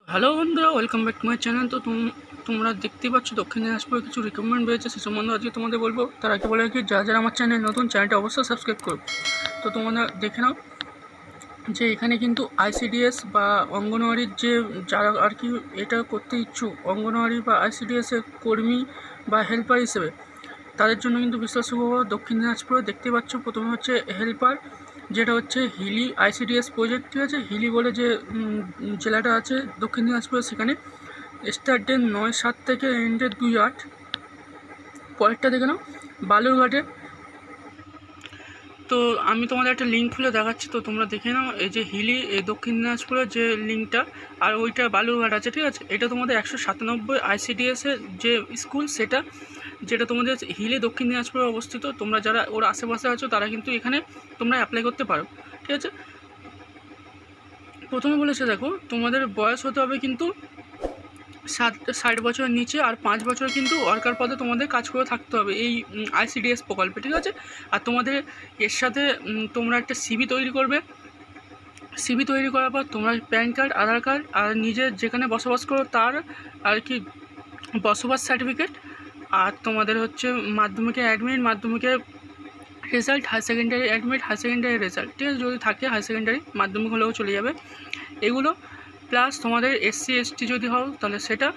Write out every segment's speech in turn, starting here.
Hello বন্ধুরা, welcome back to my channel. তো তোমরা দেখতেই পাচ্ছ দক্ষিণ দিনাজপুরে কিছু রিকমেন্ড রয়েছে, সে সম্বন্ধে আজকে তোমাদের বলবো। তার আগে বলে রাখি, যারা আমার চ্যানেল নতুন, চ্যানেলটা অবশ্যই সাবস্ক্রাইব করো। তো তোমরা দেখে নাও যে এখানে কিন্তু আইসিডিএস বা অঙ্গনওয়াড়ির যে যারা আর কি এটা করতে ইচ্ছুক, অঙ্গনওয়াড়ি বা আইসিডিএসের কর্মী বা হেল্পার হিসেবে, তাদের জন্য কিন্তু বিশেষ সুখবর দক্ষিণ দিনাজপুরে দেখতে পাচ্ছ। প্রথমে হচ্ছে হেল্পার, যেটা হচ্ছে হিলি আইসিডিএস প্রজেক্ট, ঠিক আছে। হিলি বলে যে জেলাটা আছে দক্ষিণ দিনাজপুরে, সেখানে স্টার্ট ডেট 9/7 থেকে এন্ড ডেট 2/8। পরেরটা দেখে নাও বালুরঘাটে। তো আমি তোমাদের একটা লিঙ্ক খুলে দেখাচ্ছি, তো তোমরা দেখে নাও। এই যে হিলি দক্ষিণ দিনাজপুরের যে লিঙ্কটা, আর ওইটা বালুরঘাট আছে, ঠিক আছে। এটা তোমাদের 197 আইসিডিএসের যে স্কুল, সেটা যেটা তোমাদের হিলি দক্ষিণ দিনাজপুরে অবস্থিত। তোমরা যারা ওর আশেপাশে আছো তারা কিন্তু এখানে তোমরা অ্যাপ্লাই করতে পারো, ঠিক আছে। প্রথমে বলেছে, দেখো তোমাদের বয়স হতে হবে কিন্তু 60 বছরের নিচে, আর 5 বছর কিন্তু ওয়ার্কার পদে তোমাদের কাজ করে থাকতে হবে এই আইসিডিএস প্রকল্পে, ঠিক আছে। আর তোমাদের এর সাথে তোমরা একটা সিভি তৈরি করবে। সিভি তৈরি করার পর তোমরা প্যান কার্ড, আধার কার্ড, আর নিজের যেখানে বসবাস করো তার আর কি বসবাস সার্টিফিকেট, আর তোমাদের হচ্ছে মাধ্যমিকের অ্যাডমিট, মাধ্যমিকের result, high secondary admit, high secondary result, ঠিক আছে। যদি থাকে হাই সেকেন্ডারি, মাধ্যমিক হলেও চলে যাবে এগুলো। প্লাস তোমাদের এসসি এসটি যদি হও তাহলে সেটা,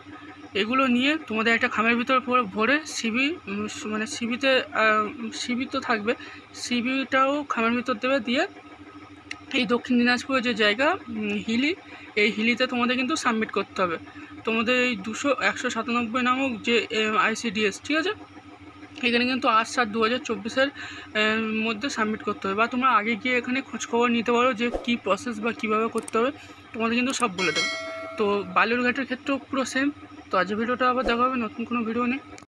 এগুলো নিয়ে তোমাদের একটা খামের ভিতর ভরে সিবি, মানে সিবি তো থাকবে, সিবিটাও খামের ভিতর দেবে, দিয়ে এই দক্ষিণ দিনাজপুরের যে জায়গা হিলি, এই হিলিতে তোমাদের কিন্তু সাবমিট করতে হবে তোমাদের এই 197 নামক যে আইসিডিএস, ঠিক আছে। এখানে কিন্তু 8/7/2024 মধ্যে সাবমিট করতে হবে, বা তোমরা আগে গিয়ে এখানে খোঁজখবর নিতে পারো যে কী প্রসেস বা কীভাবে করতে হবে, তোমাদের কিন্তু সব বলে দেবে। তো বালুরঘাটের ক্ষেত্রেও পুরো সেম। তো আজ ভিডিওটা আবার দেখা হবে নতুন কোনো ভিডিও নিয়ে।